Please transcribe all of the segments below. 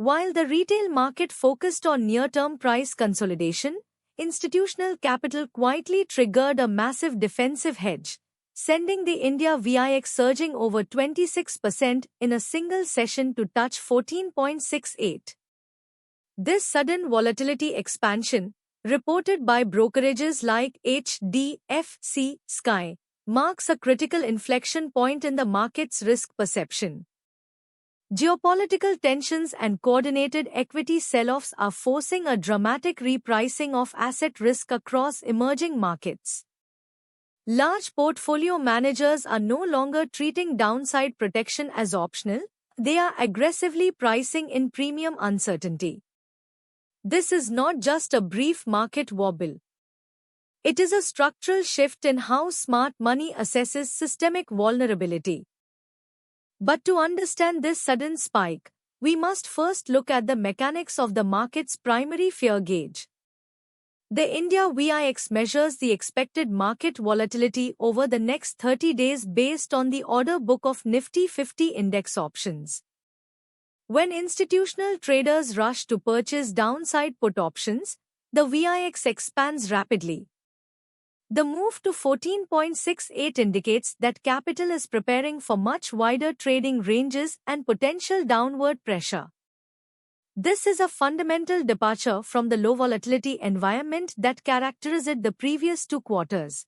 While the retail market focused on near-term price consolidation, institutional capital quietly triggered a massive defensive hedge, sending the India VIX surging over 26% in a single session to touch 14.68. This sudden volatility expansion, reported by brokerages like HDFC Sky, marks a critical inflection point in the market's risk perception. Geopolitical tensions and coordinated equity sell-offs are forcing a dramatic repricing of asset risk across emerging markets. Large portfolio managers are no longer treating downside protection as optional, they are aggressively pricing in premium uncertainty. This is not just a brief market wobble. It is a structural shift in how smart money assesses systemic vulnerability. But to understand this sudden spike, we must first look at the mechanics of the market's primary fear gauge. The India VIX measures the expected market volatility over the next 30 days based on the order book of Nifty 50 index options. When institutional traders rush to purchase downside put options, the VIX expands rapidly. The move to 14.68 indicates that capital is preparing for much wider trading ranges and potential downward pressure. This is a fundamental departure from the low volatility environment that characterized the previous 2 quarters.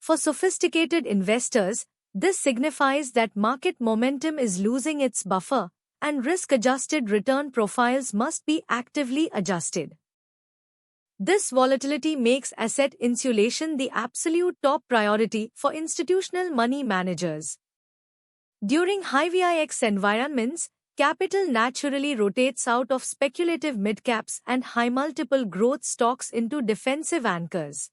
For sophisticated investors, this signifies that market momentum is losing its buffer, and risk-adjusted return profiles must be actively adjusted. This volatility makes asset insulation the absolute top priority for institutional money managers. During high VIX environments, capital naturally rotates out of speculative mid-caps and high-multiple growth stocks into defensive anchors.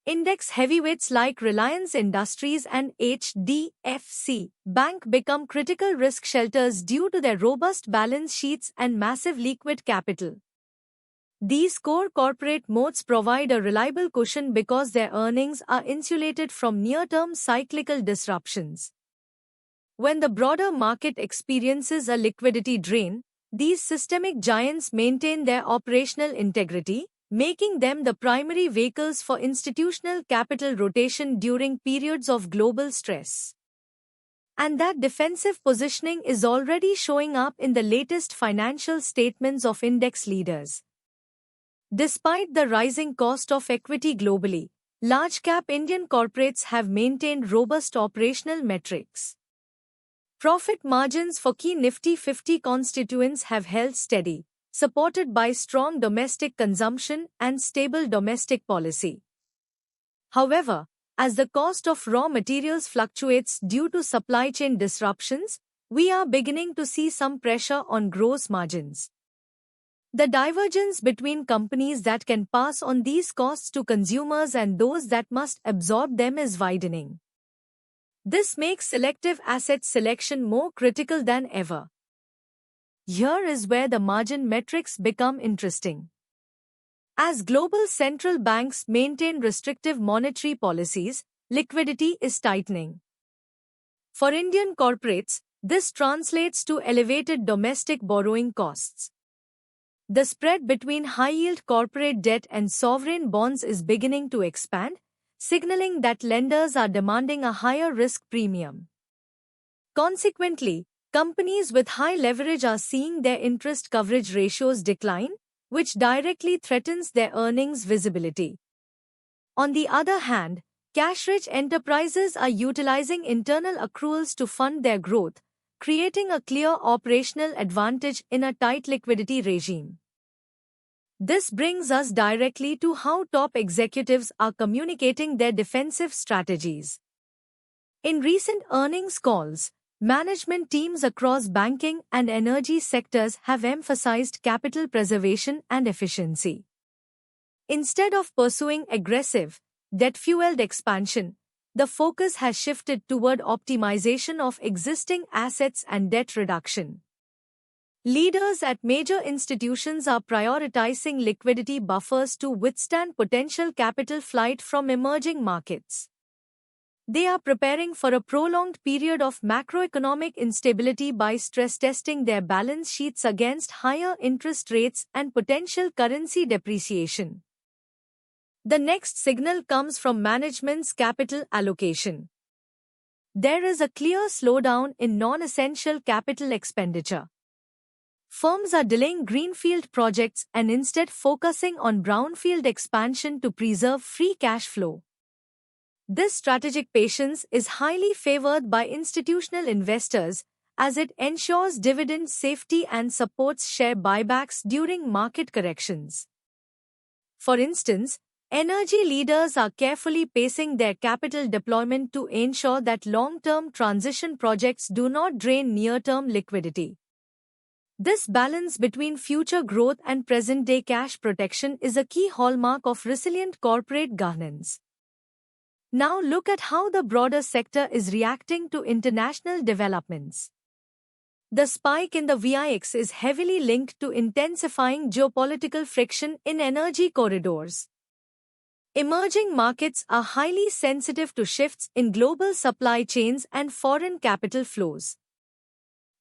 Index heavyweights like Reliance Industries and HDFC Bank become critical risk shelters due to their robust balance sheets and massive liquid capital. These core corporate moats provide a reliable cushion because their earnings are insulated from near-term cyclical disruptions. When the broader market experiences a liquidity drain, these systemic giants maintain their operational integrity, making them the primary vehicles for institutional capital rotation during periods of global stress. And that defensive positioning is already showing up in the latest financial statements of index leaders. Despite the rising cost of equity globally, large-cap Indian corporates have maintained robust operational metrics. Profit margins for key Nifty 50 constituents have held steady, supported by strong domestic consumption and stable domestic policy. However, as the cost of raw materials fluctuates due to supply chain disruptions, we are beginning to see some pressure on gross margins. The divergence between companies that can pass on these costs to consumers and those that must absorb them is widening. This makes selective asset selection more critical than ever. Here is where the margin metrics become interesting. As global central banks maintain restrictive monetary policies, liquidity is tightening. For Indian corporates, this translates to elevated domestic borrowing costs. The spread between high-yield corporate debt and sovereign bonds is beginning to expand, signaling that lenders are demanding a higher risk premium. Consequently, companies with high leverage are seeing their interest coverage ratios decline, which directly threatens their earnings visibility. On the other hand, cash-rich enterprises are utilizing internal accruals to fund their growth, creating a clear operational advantage in a tight liquidity regime. This brings us directly to how top executives are communicating their defensive strategies. In recent earnings calls, management teams across banking and energy sectors have emphasized capital preservation and efficiency. Instead of pursuing aggressive, debt-fueled expansion, the focus has shifted toward optimization of existing assets and debt reduction. Leaders at major institutions are prioritizing liquidity buffers to withstand potential capital flight from emerging markets. They are preparing for a prolonged period of macroeconomic instability by stress testing their balance sheets against higher interest rates and potential currency depreciation. The next signal comes from management's capital allocation. There is a clear slowdown in non-essential capital expenditure. Firms are delaying greenfield projects and instead focusing on brownfield expansion to preserve free cash flow. This strategic patience is highly favored by institutional investors as it ensures dividend safety and supports share buybacks during market corrections. For instance, energy leaders are carefully pacing their capital deployment to ensure that long-term transition projects do not drain near-term liquidity. This balance between future growth and present-day cash protection is a key hallmark of resilient corporate governance. Now look at how the broader sector is reacting to international developments. The spike in the VIX is heavily linked to intensifying geopolitical friction in energy corridors. Emerging markets are highly sensitive to shifts in global supply chains and foreign capital flows.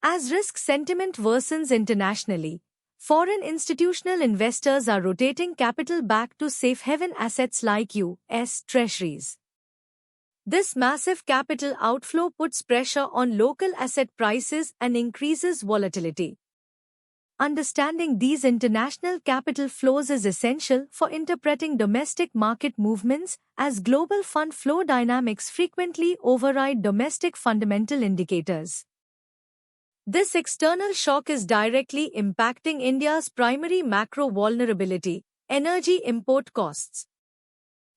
As risk sentiment worsens internationally, foreign institutional investors are rotating capital back to safe haven assets like U.S. Treasuries. This massive capital outflow puts pressure on local asset prices and increases volatility. Understanding these international capital flows is essential for interpreting domestic market movements, as global fund flow dynamics frequently override domestic fundamental indicators. This external shock is directly impacting India's primary macro vulnerability: energy import costs.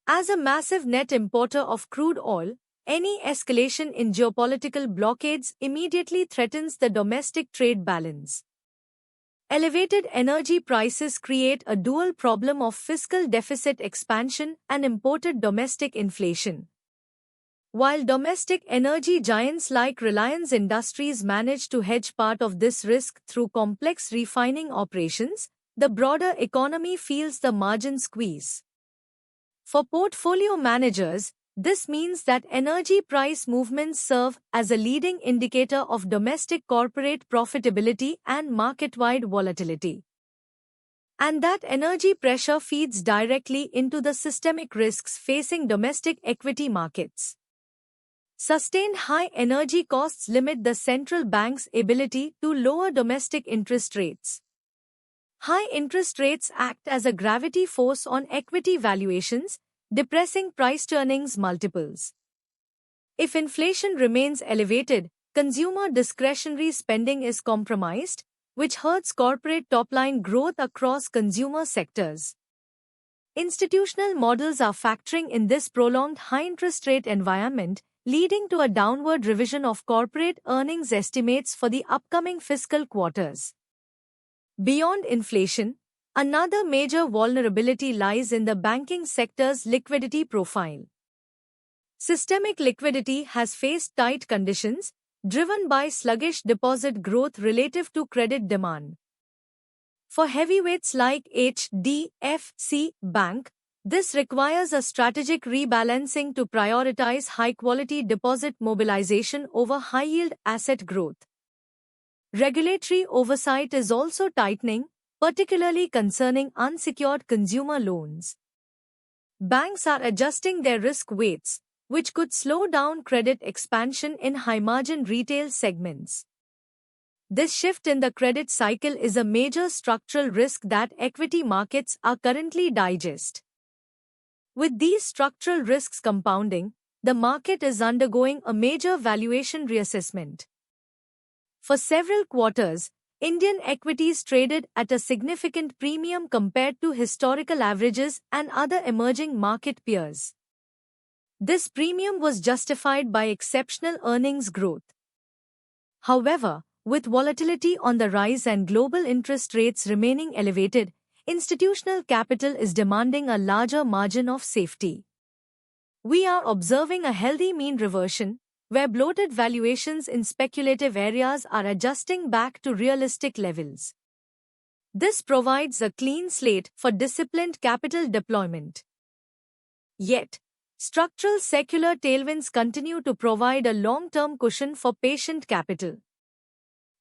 As a massive net importer of crude oil, any escalation in geopolitical blockades immediately threatens the domestic trade balance. Elevated energy prices create a dual problem of fiscal deficit expansion and imported domestic inflation. While domestic energy giants like Reliance Industries manage to hedge part of this risk through complex refining operations, the broader economy feels the margin squeeze. For portfolio managers, this means that energy price movements serve as a leading indicator of domestic corporate profitability and market-wide volatility. And that energy pressure feeds directly into the systemic risks facing domestic equity markets. Sustained high energy costs limit the central bank's ability to lower domestic interest rates. High interest rates act as a gravity force on equity valuations, depressing price-to-earnings multiples. If inflation remains elevated, consumer discretionary spending is compromised, which hurts corporate top-line growth across consumer sectors. Institutional models are factoring in this prolonged high-interest rate environment, leading to a downward revision of corporate earnings estimates for the upcoming fiscal quarters. Beyond inflation, another major vulnerability lies in the banking sector's liquidity profile. Systemic liquidity has faced tight conditions, driven by sluggish deposit growth relative to credit demand. For heavyweights like HDFC Bank, this requires a strategic rebalancing to prioritize high-quality deposit mobilization over high-yield asset growth. Regulatory oversight is also tightening, particularly concerning unsecured consumer loans. Banks are adjusting their risk weights, which could slow down credit expansion in high-margin retail segments. This shift in the credit cycle is a major structural risk that equity markets are currently digesting. With these structural risks compounding, the market is undergoing a major valuation reassessment. For several quarters, Indian equities traded at a significant premium compared to historical averages and other emerging market peers. This premium was justified by exceptional earnings growth. However, with volatility on the rise and global interest rates remaining elevated, institutional capital is demanding a larger margin of safety. We are observing a healthy mean reversion, where bloated valuations in speculative areas are adjusting back to realistic levels. This provides a clean slate for disciplined capital deployment. Yet, Structural secular tailwinds continue to provide a long-term cushion for patient capital.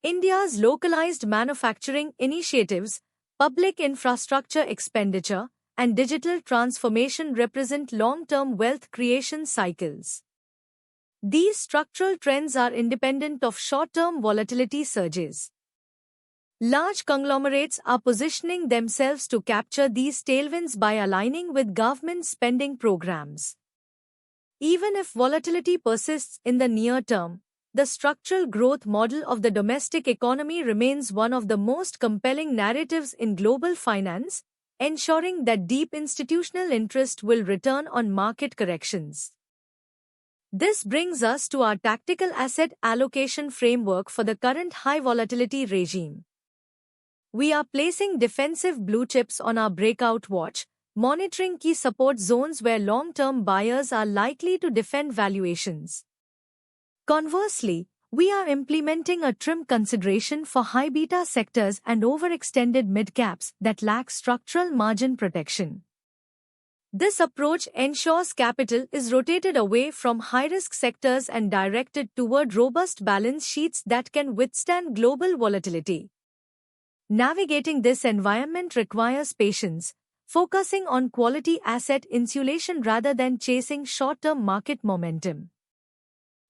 India's localized manufacturing initiatives, public infrastructure expenditure, and digital transformation represent long-term wealth creation cycles. These structural trends are independent of short-term volatility surges. Large conglomerates are positioning themselves to capture these tailwinds by aligning with government spending programs. Even if volatility persists in the near term, the structural growth model of the domestic economy remains one of the most compelling narratives in global finance, ensuring that deep institutional interest will return on market corrections. This brings us to our tactical asset allocation framework for the current high volatility regime. We are placing defensive blue chips on our breakout watch, monitoring key support zones where long-term buyers are likely to defend valuations. Conversely, we are implementing a trim consideration for high beta sectors and overextended mid-caps that lack structural margin protection. This approach ensures capital is rotated away from high-risk sectors and directed toward robust balance sheets that can withstand global volatility. Navigating this environment requires patience, focusing on quality asset insulation rather than chasing short-term market momentum.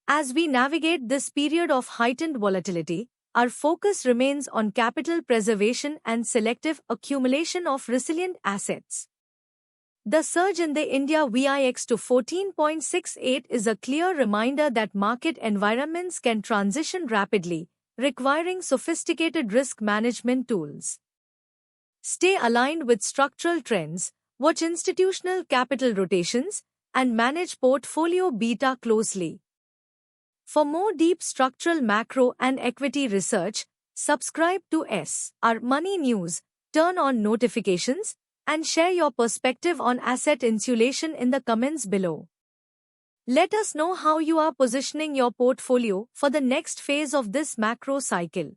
As we navigate this period of heightened volatility, our focus remains on capital preservation and selective accumulation of resilient assets. The surge in the India VIX to 14.68 is a clear reminder that market environments can transition rapidly, requiring sophisticated risk management tools. Stay aligned with structural trends, watch institutional capital rotations, and manage portfolio beta closely. For more deep structural macro and equity research, subscribe to SR Money News, turn on notifications, and share your perspective on asset insulation in the comments below. Let us know how you are positioning your portfolio for the next phase of this macro cycle.